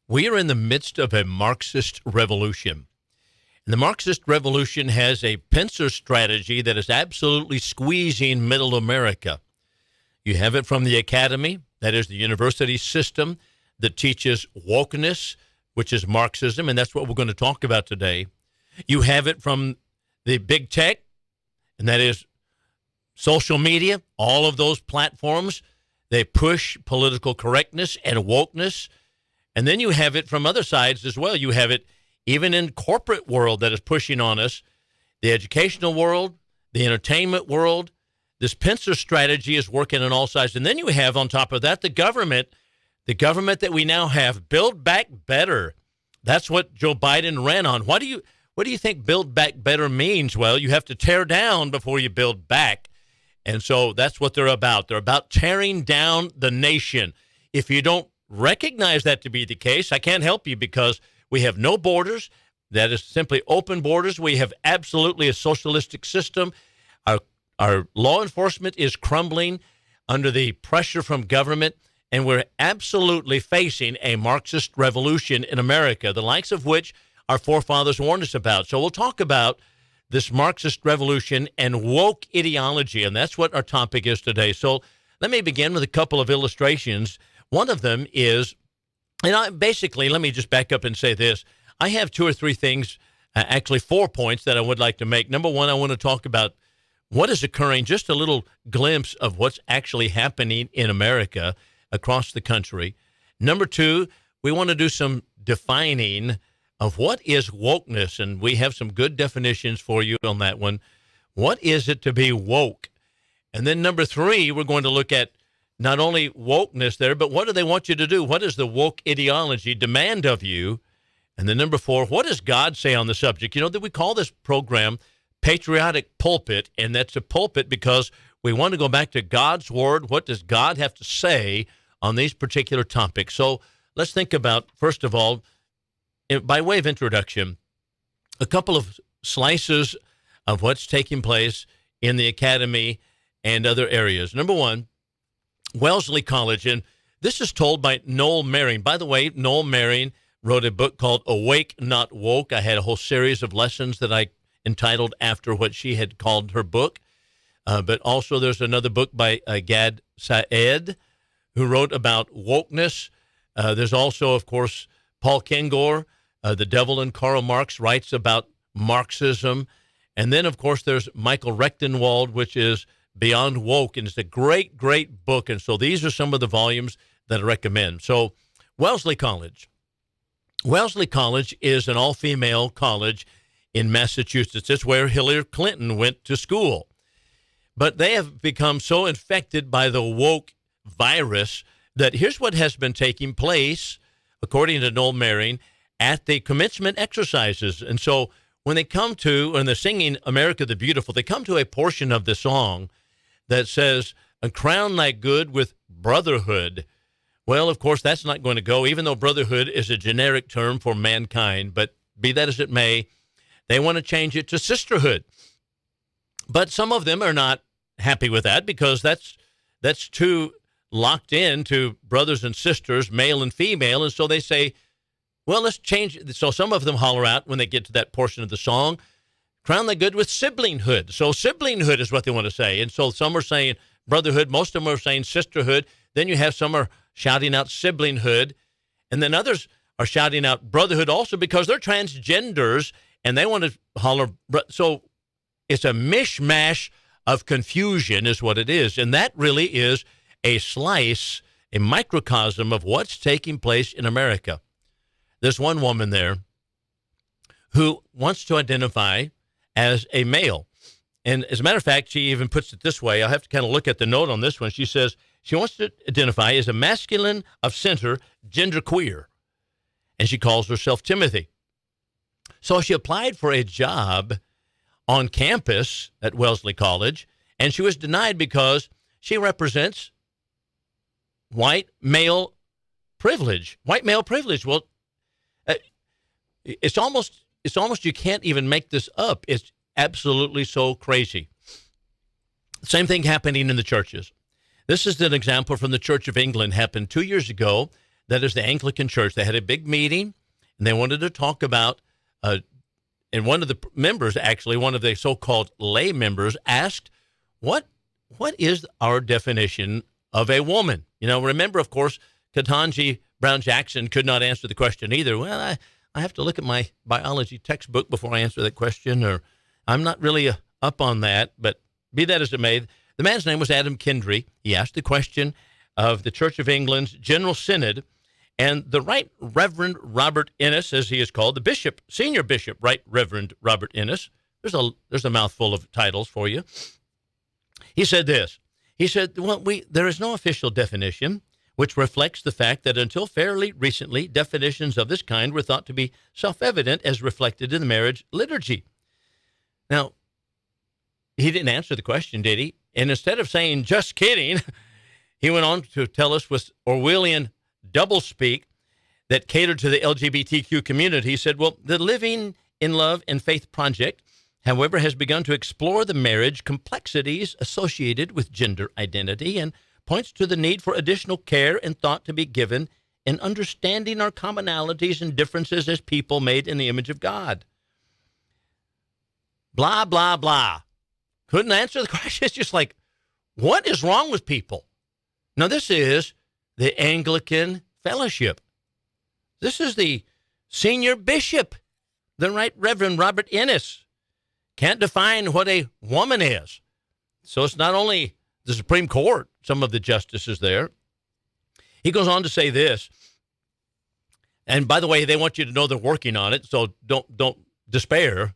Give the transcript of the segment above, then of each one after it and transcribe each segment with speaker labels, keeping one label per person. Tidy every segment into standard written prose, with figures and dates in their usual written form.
Speaker 1: We are in the midst of a Marxist revolution. And the Marxist revolution has a pincer strategy that is absolutely squeezing middle America. You have it from the academy, that is the university system that teaches wokeness, which is Marxism, and that's what we're going to talk about today. You have it from the big tech, and that is social media, all of those platforms. They push political correctness and wokeness. And then you have it from other sides as well. You have it even in corporate world that is pushing on us, the educational world, the entertainment world. This pincer strategy is working on all sides. And then you have on top of that the government that we now have, Build Back Better. That's what Joe Biden ran on. What do you think Build Back Better means? Well, you have to tear down before you build back. And so that's what they're about. They're about tearing down the nation. If you don't recognize that to be the case, I can't help you, because we have no borders. That is simply open borders. We have absolutely a socialistic system. Our law enforcement is crumbling under the pressure from government, and we're absolutely facing a Marxist revolution in America, the likes of which our forefathers warned us about. So we'll talk about this Marxist revolution and woke ideology, and that's what our topic is today. So let me begin with a couple of illustrations. One of them is, basically, let me just back up and say this. I have two or three things, actually 4 points that I would like to make. Number one, I want to talk about what is occurring, just a little glimpse of what's actually happening in America across the country. Number two, we want to do some defining of what is wokeness, and we have some good definitions for you on that one. What is it to be woke? And then number three, we're going to look at not only wokeness there, but what do they want you to do? What does the woke ideology demand of you? And then number four, what does God say on the subject? You know that we call this program Patriotic Pulpit, and that's a pulpit because we want to go back to God's Word. What does God have to say on these particular topics? So let's think about, first of all, by way of introduction, a couple of slices of what's taking place in the academy and other areas. Number one, Wellesley College, and this is told by Noel Merring. By the way, Noel Merring wrote a book called Awake, Not Woke. I had a whole series of lessons that I entitled after what she had called her book. But also there's another book by Gad Saed, who wrote about wokeness. There's also, of course, Paul Kengor, The Devil and Karl Marx, writes about Marxism. And then, of course, there's Michael Rechtenwald, which is Beyond Woke, and it's a great, great book. And so these are some of the volumes that I recommend. So Wellesley College. Wellesley College is an all-female college in Massachusetts. It's where Hillary Clinton went to school. But they have become so infected by the woke virus that here's what has been taking place, according to Noel Merring, at the commencement exercises. And so when they come to, and they're singing America the Beautiful, they come to a portion of the song that says, "A crown thy good with brotherhood." Well, of course, that's not going to go, even though brotherhood is a generic term for mankind. But be that as it may, they want to change it to sisterhood. But some of them are not happy with that, because that's too locked in to brothers and sisters, male and female. And so they say, well, let's change it. So some of them holler out when they get to that portion of the song, "Crown the good with siblinghood." So siblinghood is what they want to say. And so some are saying brotherhood. Most of them are saying sisterhood. Then you have some are shouting out siblinghood. And then others are shouting out brotherhood also, because they're transgenders and they want to holler. So it's a mishmash of confusion is what it is. And that really is a slice, a microcosm of what's taking place in America. There's one woman there who wants to identify as a male. And as a matter of fact, she even puts it this way. I'll have to kind of look at the note on this one. She says she wants to identify as a masculine of center, genderqueer. And she calls herself Timothy. So she applied for a job on campus at Wellesley College, and she was denied because she represents white male privilege. White male privilege. Well, it's almost you can't even make this up. It's absolutely so crazy. Same thing happening in the churches. This is an example from the Church of England, happened 2 years ago. that is the Anglican Church. They had a big meeting, and they wanted to talk about, and one of the members, actually, one of the so-called lay members, asked, what is our definition of a woman? You know, remember, of course, Ketanji Brown Jackson could not answer the question either. Well, I have to look at my biology textbook before I answer that question, or I'm not really up on that, but be that as it may, the man's name was Adam Kendry. He asked the question of the Church of England's General Synod, and the Right Reverend Robert Innes, as he is called, the bishop, senior bishop, Right Reverend Robert Innes. There's a mouthful of titles for you. He said this. He said, well, there is no official definition, which reflects the fact that until fairly recently, definitions of this kind were thought to be self-evident as reflected in the marriage liturgy. Now, he didn't answer the question, did he? And instead of saying, just kidding, he went on to tell us with Orwellian doublespeak that catered to the LGBTQ community. He said, well, the Living in Love and Faith Project, however, has begun to explore the marriage complexities associated with gender identity and points to the need for additional care and thought to be given in understanding our commonalities and differences as people made in the image of God. Blah, blah, blah. Couldn't answer the question. It's just like, what is wrong with people? Now, this is the Anglican Fellowship. This is the senior bishop, the Right Reverend Robert Innes. Can't define what a woman is. So it's not only the Supreme Court, some of the justices there. He goes on to say this, and by the way, they want you to know they're working on it, so don't despair.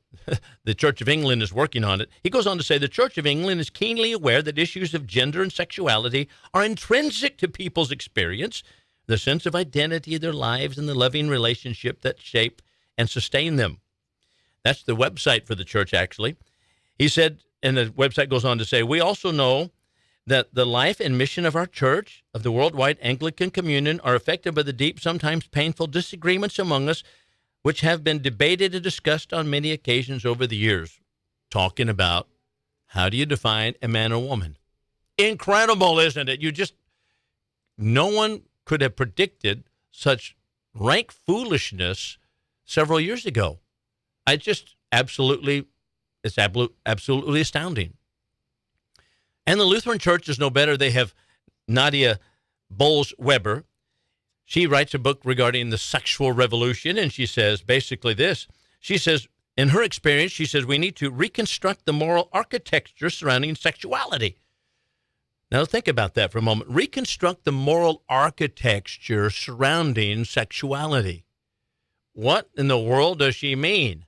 Speaker 1: The Church of England is working on it. He goes on to say the Church of England is keenly aware that issues of gender and sexuality are intrinsic to people's experience, the sense of identity of their lives, and the loving relationship that shape and sustain them. That's the website for the church, actually. He said, and the website goes on to say, we also know that the life and mission of our church, of the worldwide Anglican Communion, are affected by the deep, sometimes painful disagreements among us, which have been debated and discussed on many occasions over the years. Talking about how do you define a man or woman? Incredible, isn't it? No one could have predicted such rank foolishness several years ago. It's absolutely astounding. And the Lutheran Church is no better. They have Nadia Bolz-Weber. She writes a book regarding the sexual revolution, and she says basically this. She says, in her experience, she says, we need to reconstruct the moral architecture surrounding sexuality. Now, think about that for a moment. Reconstruct the moral architecture surrounding sexuality. What in the world does she mean?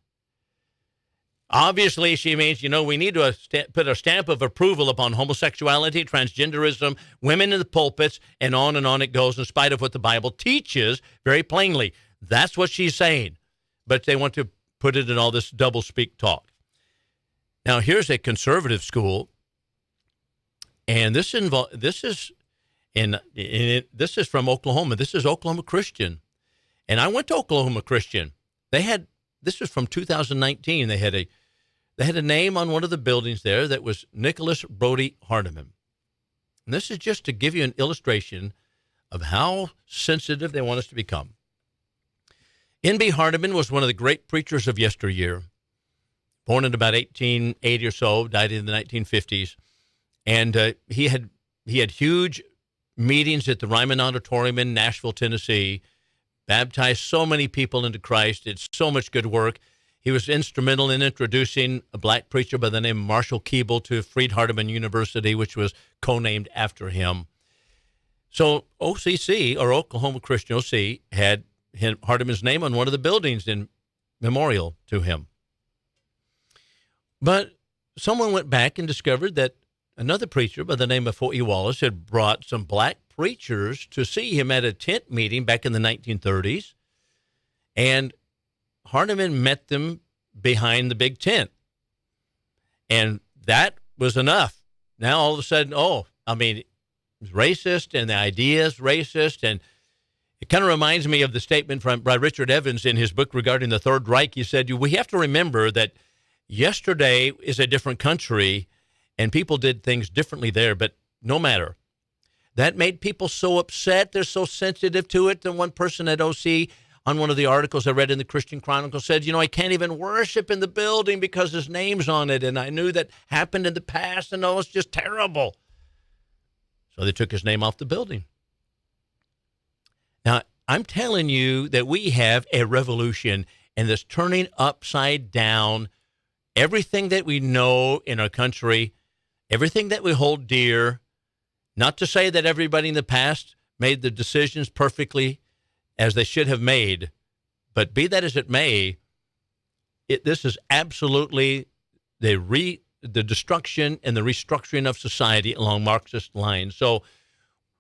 Speaker 1: Obviously, she means, we need to put a stamp of approval upon homosexuality, transgenderism, women in the pulpits, and on it goes, in spite of what the Bible teaches very plainly. That's what she's saying. But they want to put it in all this double-speak talk. Now, here's a conservative school, and this is from Oklahoma. This is Oklahoma Christian. And I went to Oklahoma Christian. This was from 2019. They had a name on one of the buildings there that was Nicholas Brody Hardiman. And this is just to give you an illustration of how sensitive they want us to become. N.B. Hardiman was one of the great preachers of yesteryear, born in about 1880 or so, died in the 1950s. And he had huge meetings at the Ryman Auditorium in Nashville, Tennessee, baptized so many people into Christ, did so much good work. He was instrumental in introducing a black preacher by the name of Marshall Keeble to Freed-Hardeman University, which was co-named after him. So OCC, or Oklahoma Christian OC, had Hardiman's name on one of the buildings in memorial to him. But someone went back and discovered that another preacher by the name of Foy Wallace had brought some black preachers to see him at a tent meeting back in the 1930s, and Hardiman met them behind the big tent. And that was enough. Now, all of a sudden, it's racist, and the idea is racist, and it kind of reminds me of the statement by Richard Evans in his book regarding the Third Reich. He said, we have to remember that yesterday is a different country, and people did things differently there, but no matter. That made people so upset. They're so sensitive to it. And one person at OC, on one of the articles I read in the Christian Chronicle, said, I can't even worship in the building because his name's on it. And I knew that happened in the past, and it's just terrible. So they took his name off the building. Now, I'm telling you that we have a revolution and this turning upside down everything that we know in our country, everything that we hold dear. Not to say that everybody in the past made the decisions perfectly as they should have made, but be that as it may, this is absolutely the destruction and the restructuring of society along Marxist lines. So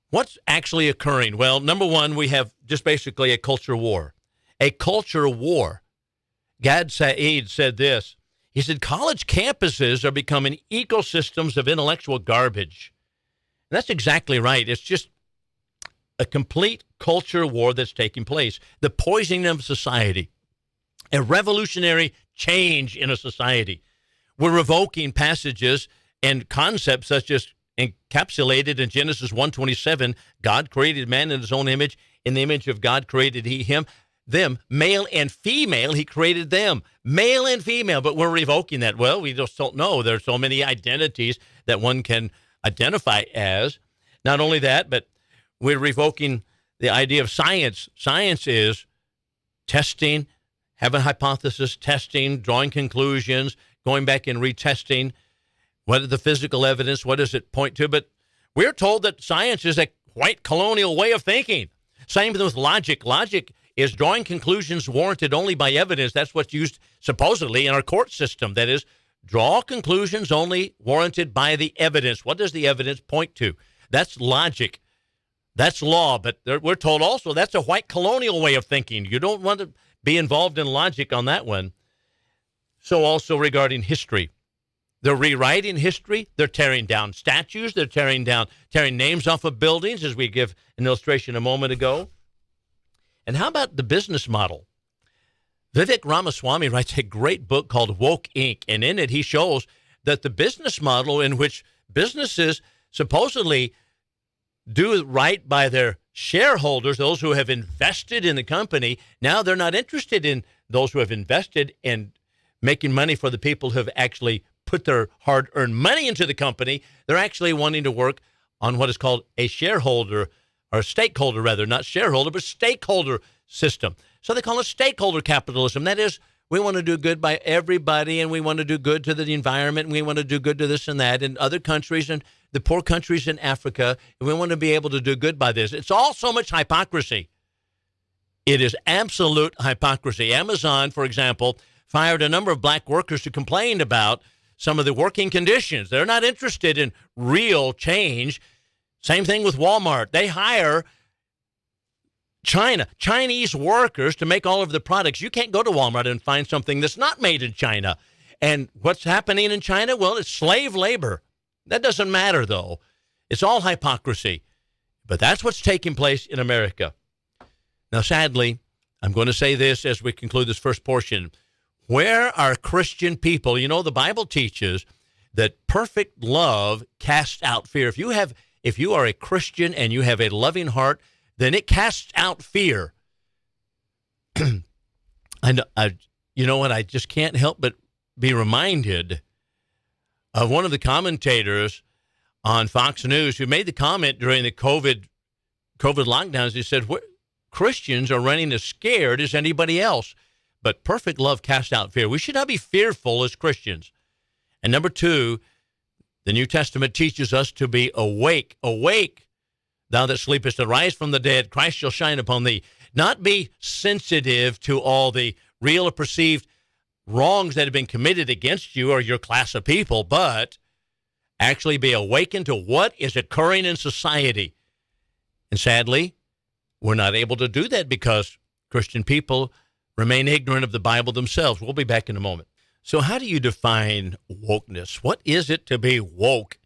Speaker 1: what's actually occurring? Well, number one, we have just basically a culture war. A culture war. Gad Said said this. He said, college campuses are becoming ecosystems of intellectual garbage. And that's exactly right. It's just a complete culture war that's taking place. The poisoning of society. A revolutionary change in a society. We're revoking passages and concepts such as encapsulated in Genesis 1:27, God created man in his own image. In the image of God created he him. Them, male and female, he created them. Male and female, but we're revoking that. Well, we just don't know. There's so many identities that one can identify as. Not only that, but we're revoking the idea of science. Science is testing, having hypothesis, testing, drawing conclusions, going back and retesting. What is the physical evidence? What does it point to? But we're told that science is a white colonial way of thinking. Same with logic. Logic is drawing conclusions warranted only by evidence. That's what's used supposedly in our court system. That is, draw conclusions only warranted by the evidence. What does the evidence point to? That's logic. That's law. But we're told also that's a white colonial way of thinking. You don't want to be involved in logic on that one. So also regarding history. They're rewriting history. They're tearing down statues. They're tearing names off of buildings, as we give an illustration a moment ago. And how about the business model? Vivek Ramaswamy writes a great book called Woke Inc., and in it he shows that the business model in which businesses supposedly do right by their shareholders, those who have invested in the company, now they're not interested in those who have invested in making money for the people who have actually put their hard-earned money into the company. They're actually wanting to work on what is called a shareholder, or stakeholder rather, not shareholder, but stakeholder system. So they call it stakeholder capitalism. That is, we want to do good by everybody, and we want to do good to the environment, and we want to do good to this and that, and other countries and the poor countries in Africa, and we want to be able to do good by this. It's all so much hypocrisy. It is absolute hypocrisy. Amazon, for example, fired a number of black workers who complained about some of the working conditions. They're not interested in real change. Same thing with Walmart. They hire Chinese workers to make all of the products. You can't go to Walmart and find something that's not made in China. And what's happening in China? Well, it's slave labor. That doesn't matter, though. It's all hypocrisy. But that's what's taking place in America. Now, sadly, I'm going to say this as we conclude this first portion. Where are Christian people? The Bible teaches that perfect love casts out fear. If you are a Christian and you have a loving heart, then it casts out fear. And you know what? I just can't help but be reminded of one of the commentators on Fox News who made the comment during the COVID lockdowns. He said, Christians are running as scared as anybody else, but perfect love casts out fear. We should not be fearful as Christians. And number two, the New Testament teaches us to be awake. Awake, thou that sleepest, arise from the dead. Christ shall shine upon thee. Not be sensitive to all the real or perceived wrongs that have been committed against you or your class of people, but actually be awakened to what is occurring in society. And sadly, we're not able to do that because Christian people remain ignorant of the Bible themselves. We'll be back in a moment. So how do you define wokeness? What is it to be woke?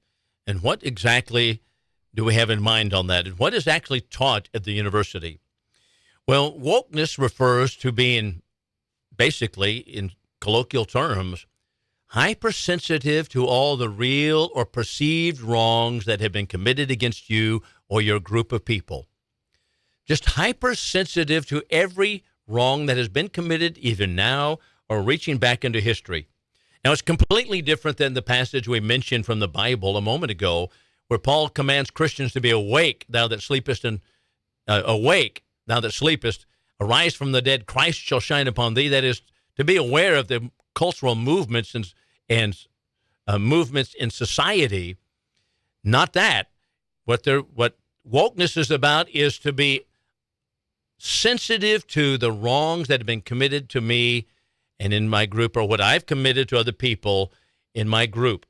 Speaker 1: And what exactly do we have in mind on that? And what is actually taught at the university? Well, wokeness refers to being, basically, in colloquial terms, hypersensitive to all the real or perceived wrongs that have been committed against you or your group of people. Just hypersensitive to every wrong that has been committed either now or reaching back into history. Now, it's completely different than the passage we mentioned from the Bible a moment ago, where Paul commands Christians to be awake, thou that sleepest, arise from the dead, Christ shall shine upon thee. That is, to be aware of the cultural movements and movements in society. Not that. What wokeness is about is to be sensitive to the wrongs that have been committed to me and in my group, or what I've committed to other people in my group.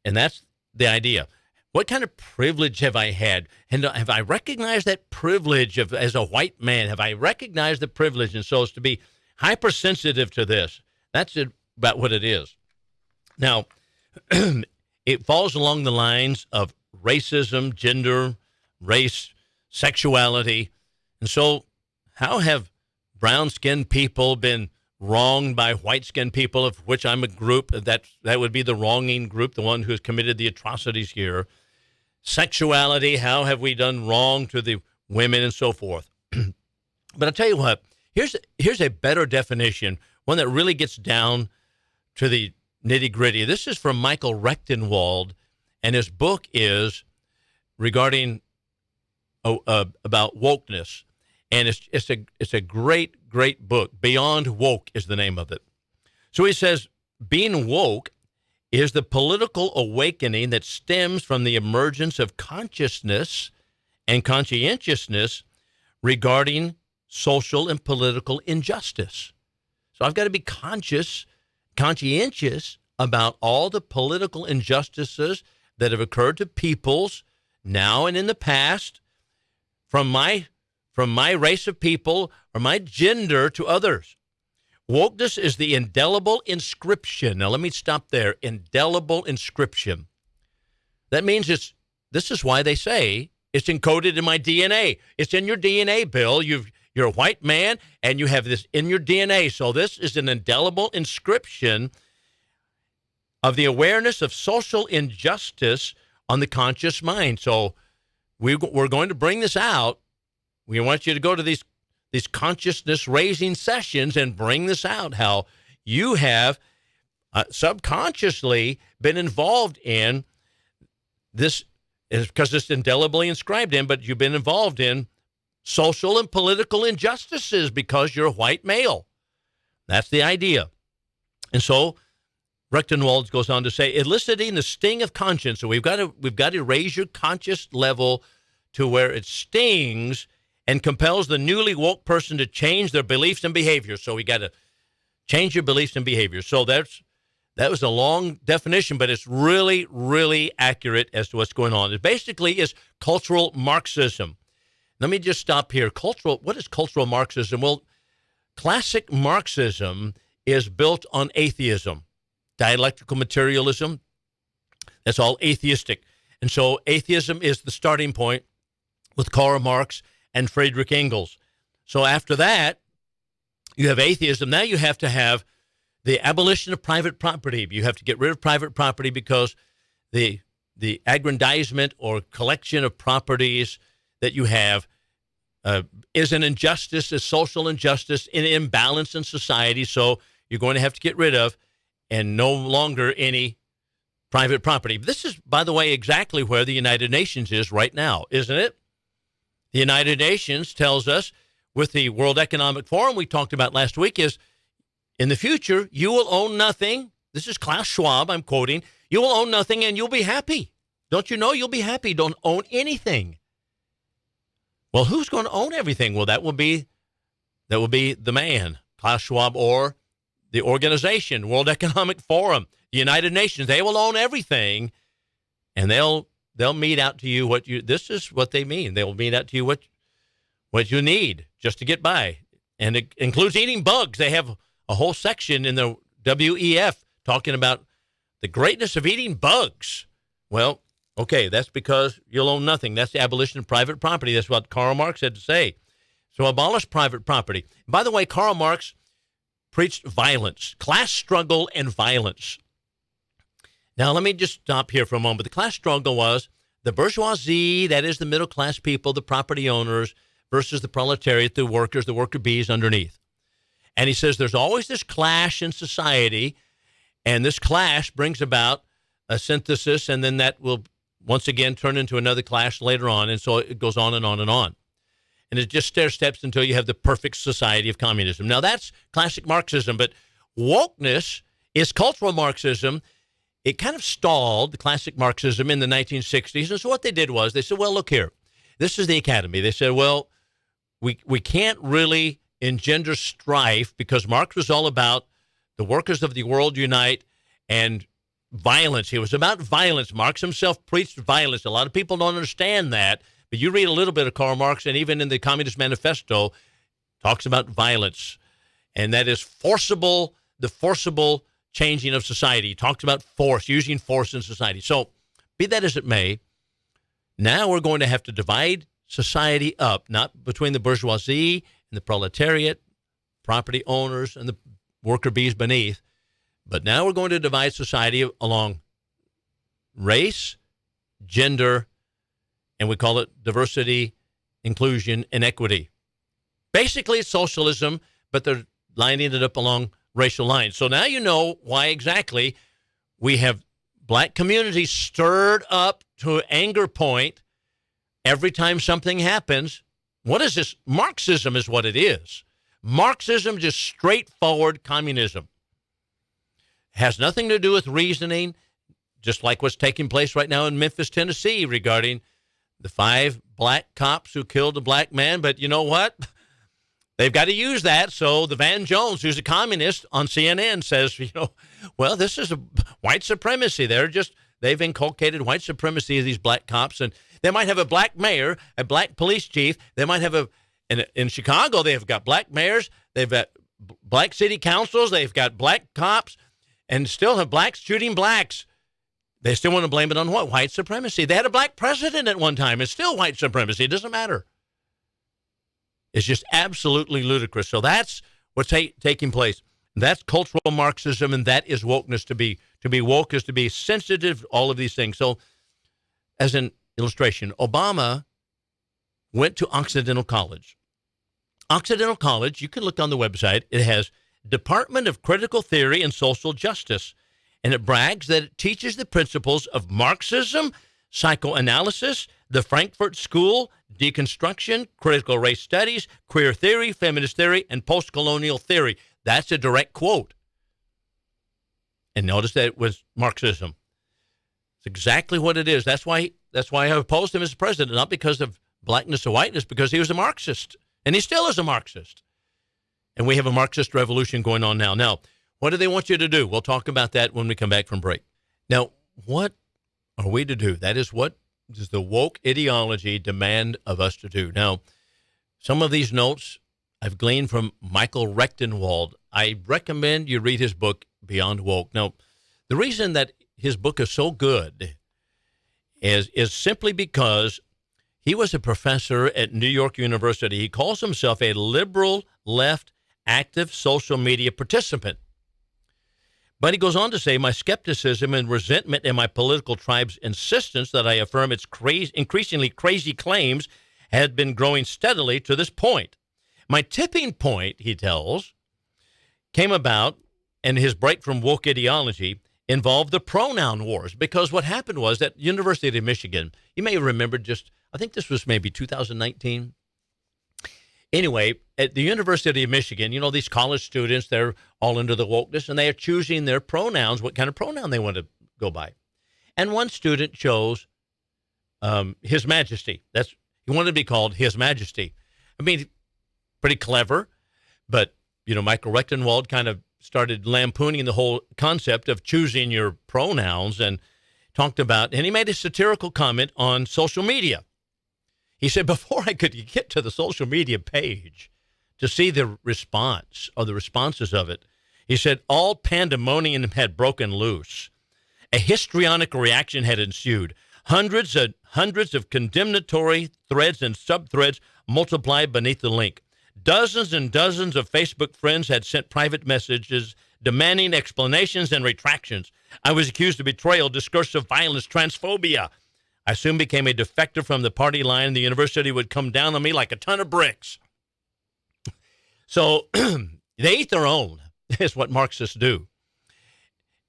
Speaker 1: And that's the idea. What kind of privilege have I had? And have I recognized that privilege as a white man? Have I recognized the privilege? And so as to be hypersensitive to this, that's about what it is. Now, it falls along the lines of racism, gender, race, sexuality. And so how have brown-skinned people been wronged by white-skinned people, of which I'm a group? That would be the wronging group, the one who has committed the atrocities here. Sexuality, how have we done wrong to the women and so forth? But I'll tell you what, here's a better definition, one that really gets down to the nitty-gritty. This is from Michael Rechtenwald, and his book is regarding about wokeness. And it's a great book. Beyond Woke is the name of it. So he says, being woke is the political awakening that stems from the emergence of consciousness and conscientiousness regarding social and political injustice. So I've got to be conscientious about all the political injustices that have occurred to peoples now and in the past, from my race of people or my gender to others. Wokeness is the indelible inscription. Now, let me stop there. Indelible inscription. That means this is why they say it's encoded in my DNA. It's in your DNA, Bill. You're a white man, and you have this in your DNA. So this is an indelible inscription of the awareness of social injustice on the conscious mind. So we're going to bring this out. We want you to go to these consciousness-raising sessions and bring this out, how you have subconsciously been involved in this, because it's indelibly inscribed in, but you've been involved in social and political injustices because you're a white male. That's the idea. And so Rechtenwald goes on to say, eliciting the sting of conscience. So we've got to raise your conscious level to where it stings and compels the newly woke person to change their beliefs and behaviors. So we got to change your beliefs and behaviors. So that was a long definition, but it's really, really accurate as to what's going on. It basically is cultural Marxism. Let me just stop here. What is cultural Marxism? Well, classic Marxism is built on atheism, dialectical materialism. That's all atheistic. And so atheism is the starting point with Karl Marx and Friedrich Engels. So after that, you have atheism. Now you have to have the abolition of private property. You have to get rid of private property because the aggrandizement or collection of properties that you have is an injustice, a social injustice, an imbalance in society. So you're going to have to get rid of, and no longer any private property. This is, by the way, exactly where the United Nations is right now, isn't it? The United Nations tells us with the World Economic Forum we talked about last week is, in the future, you will own nothing. This is Klaus Schwab, I'm quoting. You will own nothing and you'll be happy. Don't you know you'll be happy? Don't own anything. Well, who's going to own everything? Well, that will be the man, Klaus Schwab, or the organization, World Economic Forum, the United Nations. They will own everything, and they'll mete out to you this is what they mean. They will mete out to you what you need just to get by. And it includes eating bugs. They have a whole section in the WEF talking about the greatness of eating bugs. Well, okay, that's because you'll own nothing. That's the abolition of private property. That's what Karl Marx had to say. So abolish private property. By the way, Karl Marx preached violence, class struggle and violence. Now, let me just stop here for a moment. The class struggle was the bourgeoisie, that is the middle class people, the property owners, versus the proletariat, the workers, the worker bees underneath. And he says there's always this clash in society, and this clash brings about a synthesis, and then that will once again turn into another clash later on, and so it goes on and on and on. And it just stair steps until you have the perfect society of communism. Now, that's classic Marxism, but wokeness is cultural Marxism. It kind of stalled the classic Marxism in the 1960s, and so what they did was they said, well, look here, this is the academy. They said, well, we can't really engender strife because Marx was all about the workers of the world unite and violence. He was about violence. Marx himself preached violence. A lot of people don't understand that, but you read a little bit of Karl Marx, and even in the Communist Manifesto, talks about violence, and that is the forcible changing of society. He talks about force, using force in society. So, be that as it may, now we're going to have to divide society up, not between the bourgeoisie and the proletariat, property owners, and the worker bees beneath, but now we're going to divide society along race, gender, and we call it diversity, inclusion, and equity. Basically, it's socialism, but they're lining it up along racial lines. So now you know why exactly we have black communities stirred up to an anger point every time something happens. What is this? Marxism is what it is. Marxism, just straightforward communism. Has nothing to do with reasoning, just like what's taking place right now in Memphis, Tennessee, regarding the 5 black cops who killed a black man. But you know what? They've got to use that. So the Van Jones, who's a communist on CNN, says, well, this is a white supremacy. They've inculcated white supremacy of these black cops. And they might have a black mayor, a black police chief. They might have in Chicago, they've got black mayors. They've got black city councils. They've got black cops and still have blacks shooting blacks. They still want to blame it on what? White supremacy. They had a black president at one time. It's still white supremacy. It doesn't matter. It's just absolutely ludicrous. So that's what's taking place. That's cultural Marxism, and that is wokeness. To be woke is to be sensitive to all of these things. So as an illustration, Obama went to Occidental College. Occidental College, you can look on the website. It has Department of Critical Theory and Social Justice, and it brags that it teaches the principles of Marxism, psychoanalysis, the Frankfurt School, deconstruction, critical race studies, queer theory, feminist theory, and post-colonial theory. That's a direct quote. And notice that it was Marxism. It's exactly what it is. That's why I opposed him as president, not because of blackness or whiteness, because he was a Marxist, and he still is a Marxist. And we have a Marxist revolution going on now. Now, what do they want you to do? We'll talk about that when we come back from break. Now, what are we to do? That is what does the woke ideology demand of us to do? Now, some of these notes I've gleaned from Michael Rechtenwald. I recommend you read his book, Beyond Woke. Now, the reason that his book is so good is simply because he was a professor at New York University. He calls himself a liberal left active social media participant. But he goes on to say, my skepticism and resentment in my political tribe's insistence that I affirm its increasingly crazy claims had been growing steadily to this point. My tipping point, he tells, came about, and his break from woke ideology involved the pronoun wars, because what happened was that University of Michigan, you may remember I think this was maybe 2019. Anyway, at the University of Michigan, these college students, they're all into the wokeness, and they are choosing their pronouns, what kind of pronoun they want to go by. And one student chose His Majesty. He wanted to be called His Majesty. I mean, pretty clever, but, Michael Rechtenwald kind of started lampooning the whole concept of choosing your pronouns and he made a satirical comment on social media. He said, before I could get to the social media page to see the response or the responses of it, he said, all pandemonium had broken loose. A histrionic reaction had ensued. Hundreds of condemnatory threads and subthreads multiplied beneath the link. Dozens and dozens of Facebook friends had sent private messages demanding explanations and retractions. I was accused of betrayal, discursive violence, transphobia. I soon became a defector from the party line. The university would come down on me like a ton of bricks. So they eat their own, is what Marxists do.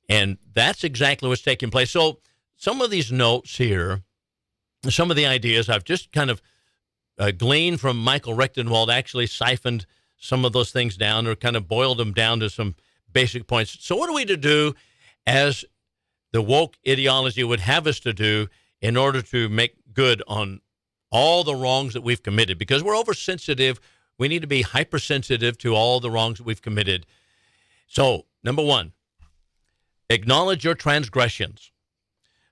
Speaker 1: And that's exactly what's taking place. So some of these notes here, some of the ideas I've just kind of gleaned from Michael Rechtenwald, actually siphoned some of those things down or kind of boiled them down to some basic points. So what are we to do as the woke ideology would have us to do in order to make good on all the wrongs that we've committed? Because we're oversensitive. We need to be hypersensitive to all the wrongs that we've committed. So, number one, acknowledge your transgressions.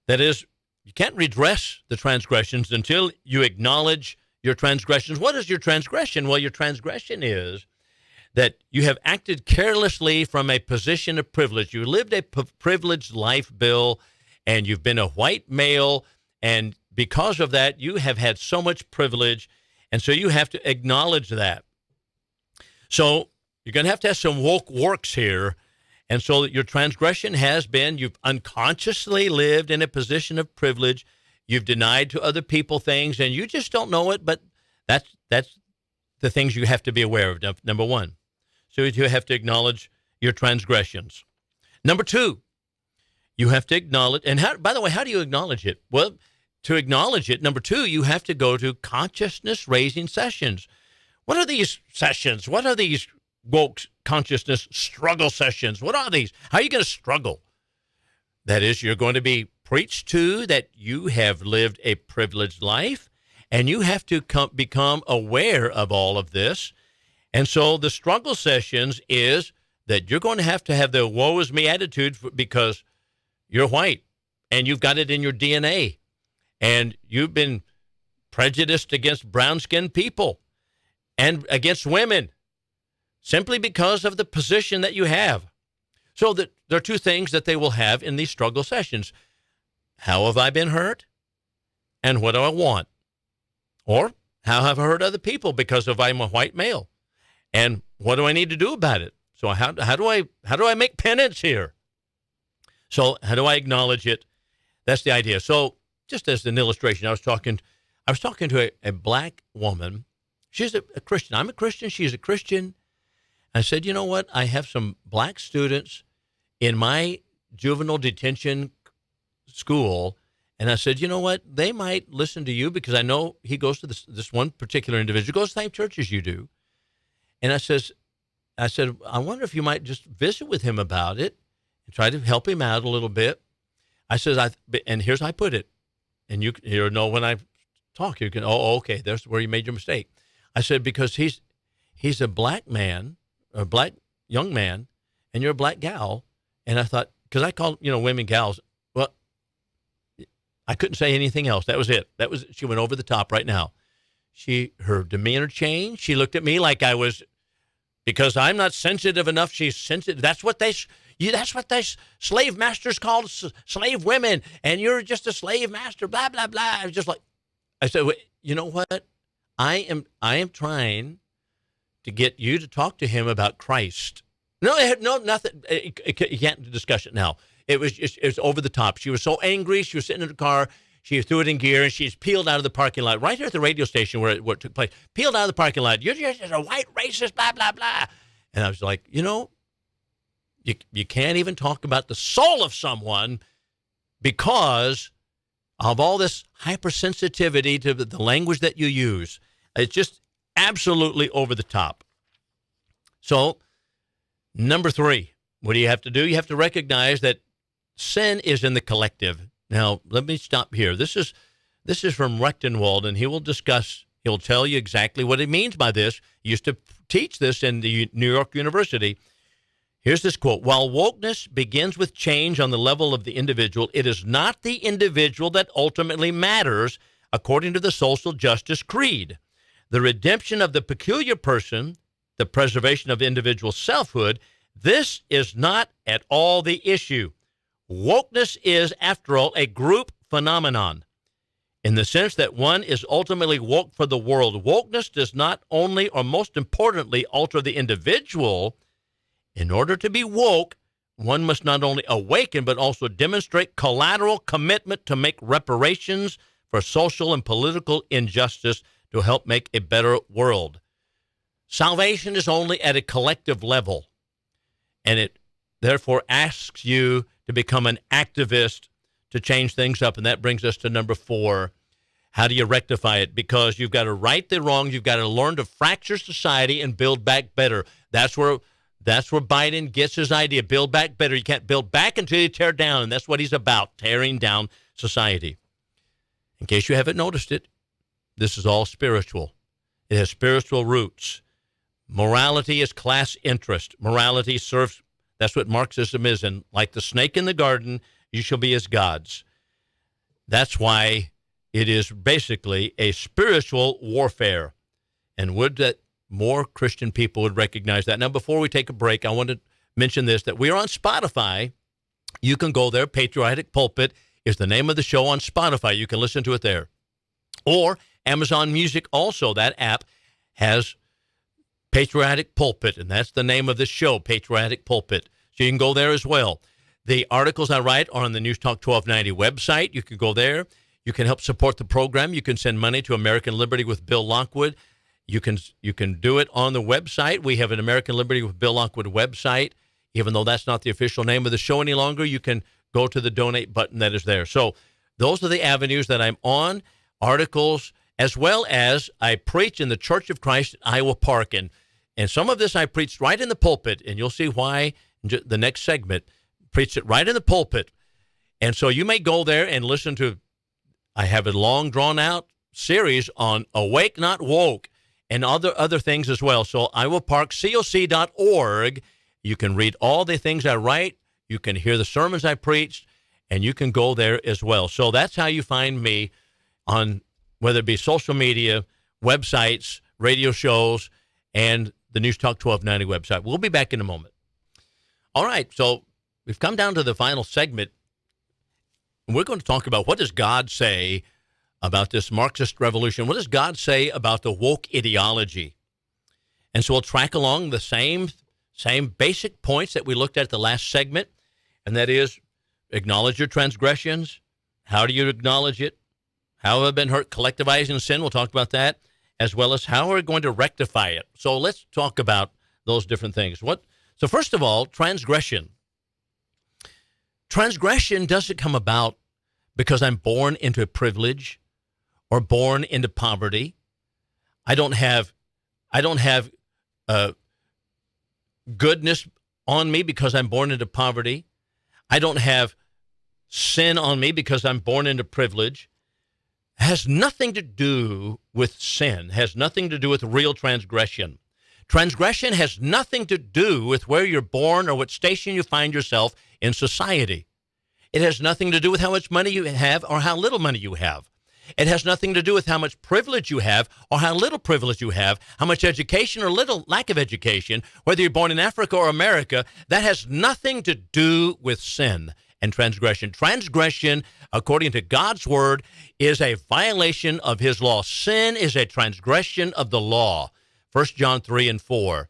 Speaker 1: That is, you can't redress the transgressions until you acknowledge your transgressions. What is your transgression? Well, your transgression is that you have acted carelessly from a position of privilege. You lived a privileged life, Bill, and you've been a white male, and because of that, you have had so much privilege, and so you have to acknowledge that. So you're going to have some woke works here, and so that your transgression has been you've unconsciously lived in a position of privilege. You've denied to other people things, and you just don't know it, but that's the things you have to be aware of, number one. So you have to acknowledge your transgressions. Number two, you have to acknowledge, and by the way, how do you acknowledge it? Well, to acknowledge it, number two, you have to go to consciousness-raising sessions. What are these sessions? What are these woke consciousness struggle sessions? What are these? How are you going to struggle? That is, you're going to be preached to that you have lived a privileged life, and you have to become aware of all of this. And so the struggle sessions is that you're going to have the woe is me attitude because you're white, and you've got it in your DNA, and you've been prejudiced against brown-skinned people and against women simply because of the position that you have. So that there are two things that they will have in these struggle sessions. How have I been hurt? And what do I want? Or how have I hurt other people because I'm a white male? And what do I need to do about it? So how do I make penance here? So how do I acknowledge it? That's the idea. So just as an illustration, I was talking to a black woman. She's a Christian. I'm a Christian. She's a Christian. I said, you know what? I have some black students in my juvenile detention school, and I said, you know what? They might listen to you because I know he goes to this one particular individual, goes to the same church as you do. And I said, I wonder if you might just visit with him about it and try to help him out a little bit. I said, and here's how I put it, and you know when I talk, you can, okay, there's where you made your mistake. I said, because he's a black man, a black young man, and you're a black gal. And I thought, because I call, women gals, well, I couldn't say anything else. That was it. She went over the top right now. Her demeanor changed. She looked at me like I was, because I'm not sensitive enough. She's sensitive. That's what they slave masters called slave women. And you're just a slave master, blah, blah, blah. I was just like, I said, well, you know what? I am trying to get you to talk to him about Christ. No, nothing. You can't discuss it now. It was over the top. She was so angry. She was sitting in the car. She threw it in gear, and she's peeled out of the parking lot right here at the radio station where it took place. Peeled out of the parking lot. You're just a white racist, blah, blah, blah. And I was like, you can't even talk about the soul of someone because of all this hypersensitivity to the language that you use. It's just absolutely over the top. So, number three, what do you have to do? You have to recognize that sin is in the collective. Now, let me stop here. This is from Rechtenwald, and he'll tell you exactly what he means by this. He used to teach this in the New York University. Here's this quote. While wokeness begins with change on the level of the individual, it is not the individual that ultimately matters, according to the social justice creed. The redemption of the peculiar person, the preservation of individual selfhood, this is not at all the issue. Wokeness is, after all, a group phenomenon in the sense that one is ultimately woke for the world. Wokeness does not only, or most importantly, alter the individual. In order to be woke, one must not only awaken, but also demonstrate collateral commitment to make reparations for social and political injustice to help make a better world. Salvation is only at a collective level, and it therefore asks you to become an activist to change things up. And that brings us to number 4. How do you rectify it? Because you've got to right the wrong. You've got to learn to fracture society and build back better. That's where Biden gets his idea. Build back better. You can't build back until you tear down, and that's what he's about, tearing down society. In case you haven't noticed it, this is all spiritual. It has spiritual roots. Morality is class interest. Morality serves, that's what Marxism is. And like the snake in the garden, you shall be as gods. That's why it is basically a spiritual warfare. And would that more Christian people would recognize that. Now, before we take a break, I want to mention this, that we are on Spotify. You can go there. Patriotic Pulpit is the name of the show on Spotify. You can listen to it there. Or Amazon Music also, that app has Patriotic Pulpit, and that's the name of the show, Patriotic Pulpit. So you can go there as well. The articles I write are on the News Talk 1290 website. You can go there. You can help support the program. You can send money to American Liberty with Bill Lockwood. You can do it on the website. We have an American Liberty with Bill Lockwood website. Even though that's not the official name of the show any longer, you can go to the donate button that is there. So those are the avenues that I'm on, articles, as well as I preach in the Church of Christ at Iowa Park. And some of this I preached right in the pulpit, and you'll see why in the next segment. Preached it right in the pulpit. And so you may go there and listen to, I have a long drawn-out series on Awake, Not Woke, and other things as well. So iowaparkcoc.org. You can read all the things I write. You can hear the sermons I preached, and you can go there as well. So that's how you find me on whether it be social media, websites, radio shows, and the News Talk 1290 website. We'll be back in a moment. All right, so we've come down to the final segment. We're going to talk about what does God say about this Marxist revolution. What does God say about the woke ideology? And so we'll track along the same basic points that we looked at the last segment, and that is acknowledge your transgressions. How do you acknowledge it? How have I been hurt? Collectivizing sin, we'll talk about that, as well as how we're going to rectify it. So let's talk about those different things. So first of all, transgression. Transgression doesn't come about because I'm born into privilege or born into poverty. I don't have goodness on me because I'm born into poverty. I don't have sin on me because I'm born into privilege. It has nothing to do with sin, has nothing to do with real transgression. Transgression has nothing to do with where you're born or what station you find yourself in society. It has nothing to do with how much money you have or how little money you have. It has nothing to do with how much privilege you have or how little privilege you have, how much education or little lack of education, whether you're born in Africa or America. That has nothing to do with sin and transgression. Transgression, according to God's word, is a violation of his law. Sin is a transgression of the law. 1 John 3 and 4.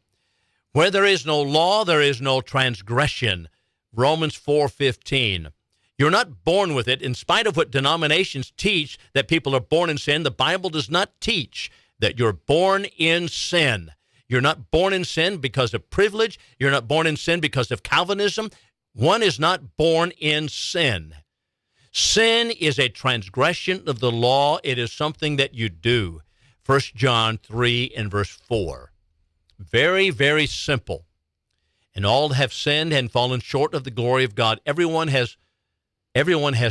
Speaker 1: Where there is no law, there is no transgression. Romans 4:15. You're not born with it. In spite of what denominations teach that people are born in sin, the Bible does not teach that you're born in sin. You're not born in sin because of privilege. You're not born in sin because of Calvinism. One is not born in sin. Sin is a transgression of the law. It is something that you do. 1 John 3 and verse 4. Very, very simple. And all have sinned and fallen short of the glory of God. Everyone has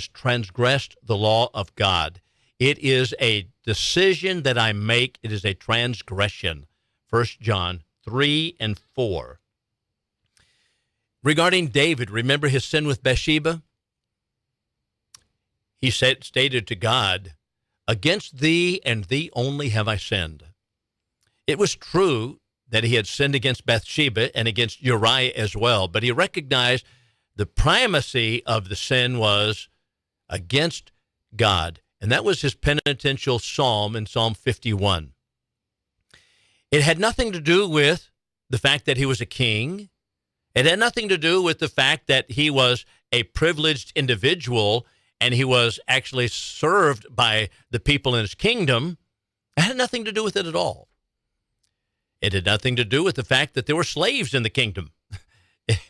Speaker 1: transgressed the law of God. It is a decision that I make. It is a transgression. 1 John 3 and 4. Regarding David, remember his sin with Bathsheba? He stated to God, "Against thee and thee only have I sinned." It was true that he had sinned against Bathsheba and against Uriah as well, but he recognized the primacy of the sin was against God, and that was his penitential psalm in Psalm 51. It had nothing to do with the fact that he was a king. It had nothing to do with the fact that he was a privileged individual and he was actually served by the people in his kingdom, it had nothing to do with it at all. It had nothing to do with the fact that there were slaves in the kingdom.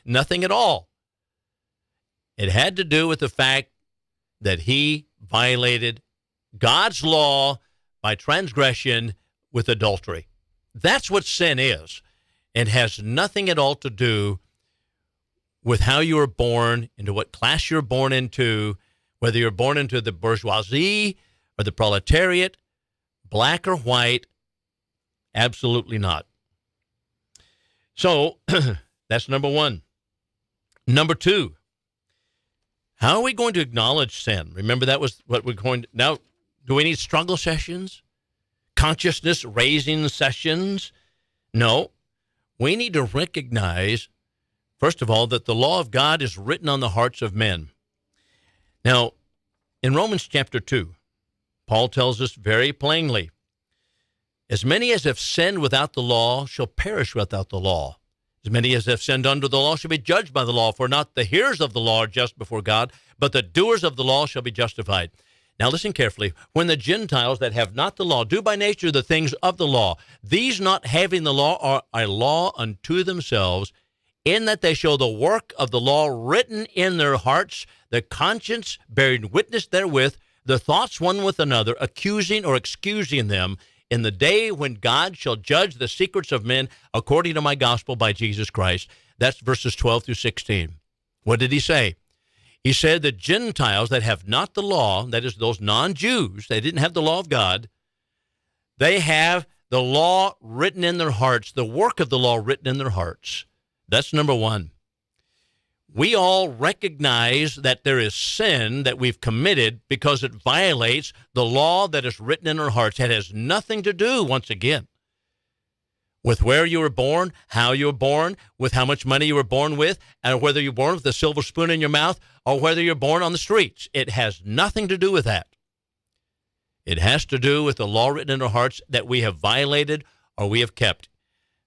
Speaker 1: Nothing at all. It had to do with the fact that he violated God's law by transgression with adultery. That's what sin is. It has nothing at all to do with how you were born, into what class you're born into, whether you're born into the bourgeoisie or the proletariat, black or white. Absolutely not. So that's number one. Number two, how are we going to acknowledge sin? Remember, that was what we're going to. Now, do we need struggle sessions? Consciousness raising sessions? No. We need to recognize, first of all, that the law of God is written on the hearts of men. Now, in Romans chapter 2, Paul tells us very plainly, as many as have sinned without the law shall perish without the law. As many as have sinned under the law shall be judged by the law, for not the hearers of the law are just before God, but the doers of the law shall be justified. Now listen carefully. When the Gentiles that have not the law do by nature the things of the law, these not having the law are a law unto themselves, in that they show the work of the law written in their hearts, the conscience bearing witness therewith, the thoughts one with another, accusing or excusing them, in the day when God shall judge the secrets of men according to my gospel by Jesus Christ. That's verses 12 through 16. What did he say? He said the Gentiles that have not the law, that is those non-Jews, they didn't have the law of God, they have the law written in their hearts, the work of the law written in their hearts. That's number one. We all recognize that there is sin that we've committed because it violates the law that is written in our hearts. It has nothing to do, once again, with where you were born, how you were born, with how much money you were born with, and whether you're born with a silver spoon in your mouth or whether you're born on the streets. It has nothing to do with that. It has to do with the law written in our hearts that we have violated or we have kept.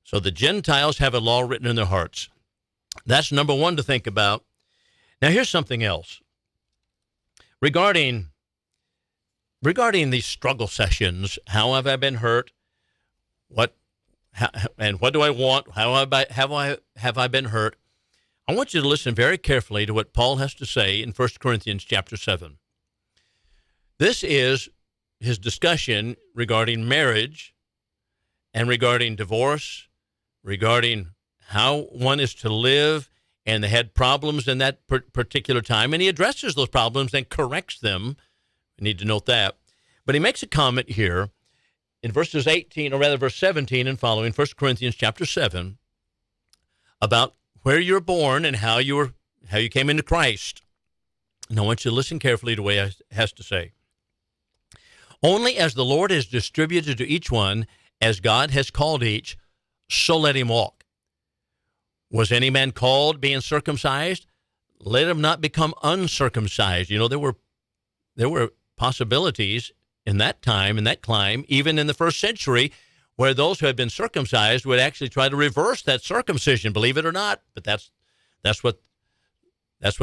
Speaker 1: So the Gentiles have a law written in their hearts. That's number one to think about. Now, here's something else. Regarding these struggle sessions, how have I been hurt? And what do I want? How have I been hurt? I want you to listen very carefully to what Paul has to say in 1 Corinthians chapter 7. This is his discussion regarding marriage and regarding divorce, regarding how one is to live, and they had problems in that particular time, and he addresses those problems and corrects them. We need to note that. But he makes a comment here in verses 18, or rather verse 17 and following, 1 Corinthians chapter 7, about where you're born and how you came into Christ. And I want you to listen carefully to what he has to say. Only as the Lord has distributed to each one, as God has called each, so let him walk. Was any man called being circumcised? Let him not become uncircumcised. You know, there were possibilities in that time, in that clime, even in the first century, where those who had been circumcised would actually try to reverse that circumcision, believe it or not. But that's what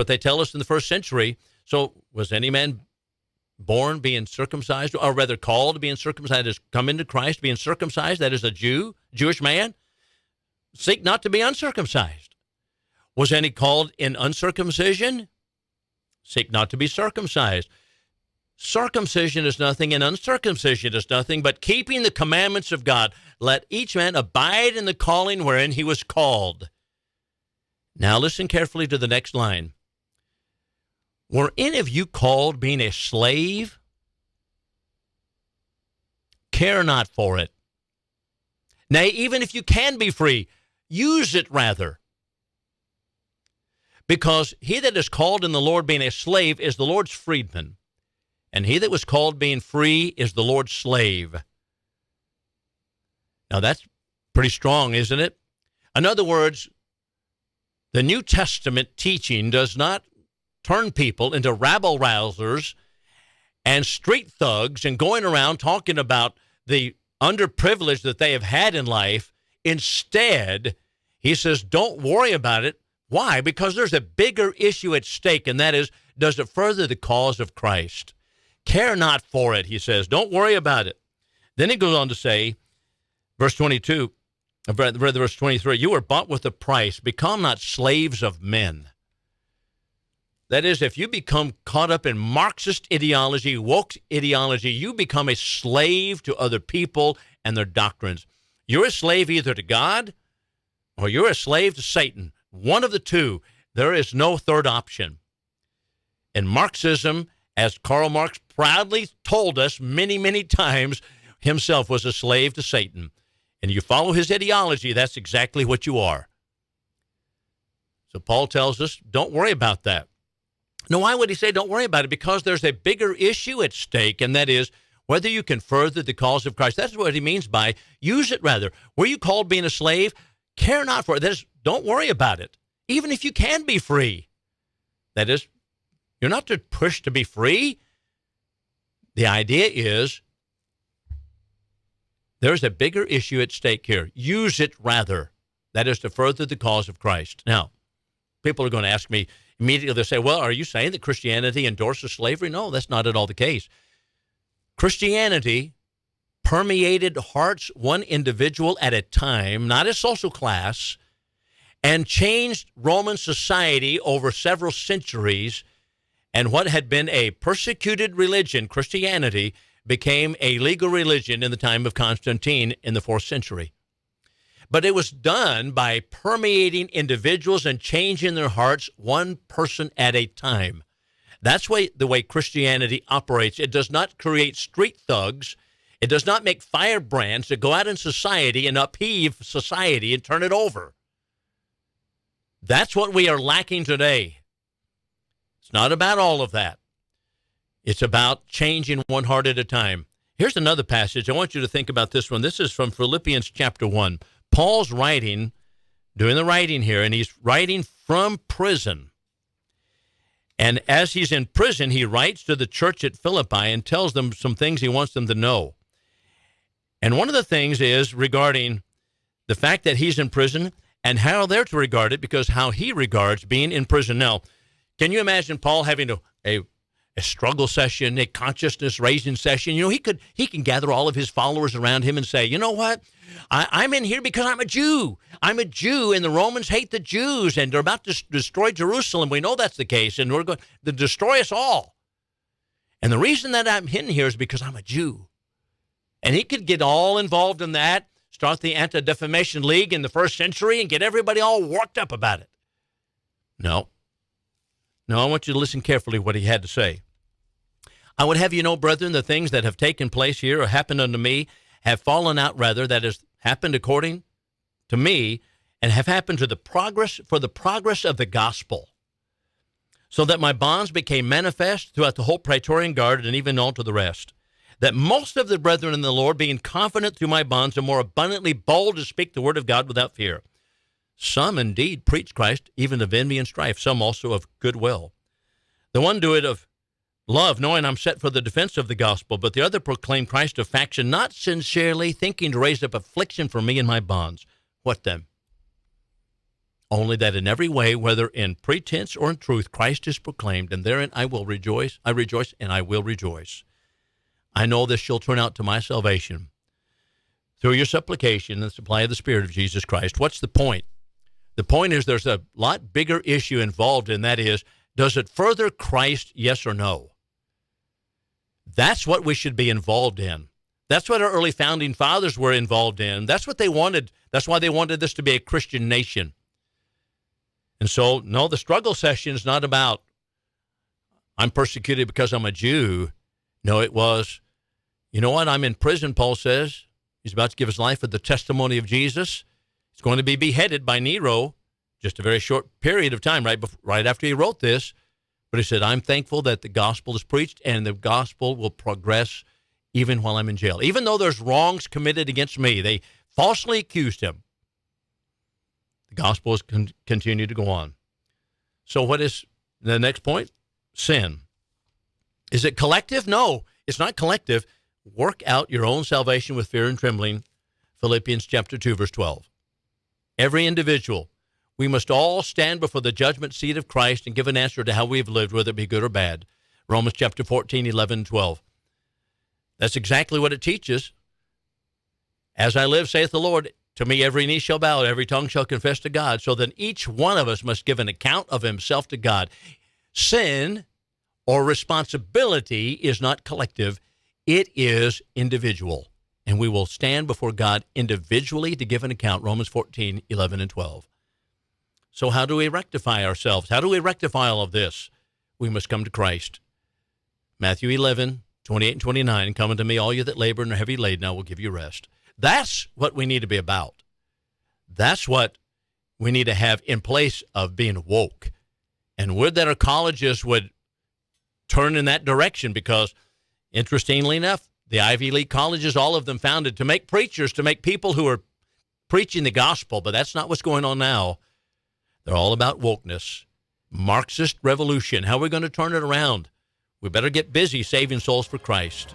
Speaker 1: they tell us in the first century. So was any man born being circumcised, or rather called being circumcised, as come into Christ being circumcised, that is a Jewish man? Seek not to be uncircumcised. Was any called in uncircumcision? Seek not to be circumcised. Circumcision is nothing, and uncircumcision is nothing, but keeping the commandments of God. Let each man abide in the calling wherein he was called. Now listen carefully to the next line. Were any of you called being a slave? Care not for it. Nay, even if you can be free, use it rather. Because he that is called in the Lord being a slave is the Lord's freedman, and he that was called being free is the Lord's slave. Now that's pretty strong, isn't it? In other words, the New Testament teaching does not turn people into rabble-rousers and street thugs and going around talking about the underprivileged that they have had in life. Instead, he says, don't worry about it. Why? Because there's a bigger issue at stake, and that is, does it further the cause of Christ? Care not for it, he says. Don't worry about it. Then he goes on to say, verse 22, verse 23, you were bought with a price. Become not slaves of men. That is, if you become caught up in Marxist ideology, woke ideology, you become a slave to other people and their doctrines. You're a slave either to God or you're a slave to Satan. One of the two. There is no third option. And Marxism, as Karl Marx proudly told us many, many times, himself was a slave to Satan. And you follow his ideology, that's exactly what you are. So Paul tells us, don't worry about that. Now, why would he say don't worry about it? Because there's a bigger issue at stake, and that is whether you can further the cause of Christ. That's what he means by use it rather. Were you called being a slave? Care not for it. That is, don't worry about it. Even if you can be free. That is, you're not to push to be free. The idea is there's a bigger issue at stake here. Use it rather. That is to further the cause of Christ. Now, people are going to ask me immediately, they'll say, well, are you saying that Christianity endorses slavery? No, that's not at all the case. Christianity permeated hearts one individual at a time, not a social class, and changed Roman society over several centuries. And what had been a persecuted religion, Christianity, became a legal religion in the time of Constantine in the 4th century. But it was done by permeating individuals and changing their hearts one person at a time. That's the way Christianity operates. It does not create street thugs. It does not make firebrands that go out in society and upheave society and turn it over. That's what we are lacking today. It's not about all of that. It's about changing one heart at a time. Here's another passage. I want you to think about this one. This is from Philippians chapter 1. Paul's writing, doing the writing here, and he's writing from prison. And as he's in prison, he writes to the church at Philippi and tells them some things he wants them to know. And one of the things is regarding the fact that he's in prison and how they're to regard it, because how he regards being in prison. Now, can you imagine Paul having a struggle session, a consciousness-raising session? You know, he can gather all of his followers around him and say, you know what? I'm in here because I'm a Jew. I'm a Jew, and the Romans hate the Jews, and they're about to destroy Jerusalem. We know that's the case, and we're going to destroy us all. And the reason that I'm in here is because I'm a Jew. And he could get all involved in that, start the Anti-Defamation League in the 1st century, and get everybody all worked up about it. No, I want you to listen carefully what he had to say. I would have you know, brethren, the things that have taken place here or happened unto me have fallen out rather, that is, happened according to me, and have happened for the progress of the gospel, so that my bonds became manifest throughout the whole Praetorian Guard and even all to the rest, that most of the brethren in the Lord, being confident through my bonds, are more abundantly bold to speak the word of God without fear. Some indeed preach Christ, even of envy and strife, some also of goodwill. The one do it of love, knowing I'm set for the defense of the gospel, but the other proclaim Christ of faction, not sincerely, thinking to raise up affliction for me in my bonds. What then? Only that in every way, whether in pretense or in truth, Christ is proclaimed, and therein I will rejoice. I rejoice, and I will rejoice. I know this shall turn out to my salvation through your supplication and the supply of the Spirit of Jesus Christ. What's the point? The point is there's a lot bigger issue involved, and that is, does it further Christ, yes or no? That's what we should be involved in. That's what our early founding fathers were involved in. That's what they wanted. That's why they wanted this to be a Christian nation. And so, no, the struggle session is not about, I'm persecuted because I'm a Jew. No, it was, you know what, I'm in prison, Paul says. He's about to give his life for the testimony of Jesus. He's going to be beheaded by Nero, just a very short period of time, right after he wrote this. But he said, I'm thankful that the gospel is preached and the gospel will progress even while I'm in jail. Even though there's wrongs committed against me, they falsely accused him. The gospel has continued to go on. So what is the next point? Sin. Is it collective? No, it's not collective. Work out your own salvation with fear and trembling. Philippians chapter 2, verse 12. Every individual. We must all stand before the judgment seat of Christ and give an answer to how we've lived, whether it be good or bad. Romans chapter 14, 11, 12. That's exactly what it teaches. As I live, saith the Lord, to me every knee shall bow, every tongue shall confess to God. So then each one of us must give an account of himself to God. Sin or responsibility is not collective. It is individual. And we will stand before God individually to give an account, Romans 14, 11, and 12. So how do we rectify ourselves? How do we rectify all of this? We must come to Christ. Matthew 11, 28 and 29, come unto me, all you that labor and are heavy laden, I will give you rest. That's what we need to be about. That's what we need to have in place of being woke. And would that our colleges would turn in that direction, because, interestingly enough, the Ivy League colleges, all of them founded to make preachers, to make people who are preaching the gospel, but that's not what's going on now. They're all about wokeness, Marxist revolution. How are we going to turn it around? We better get busy saving souls for Christ.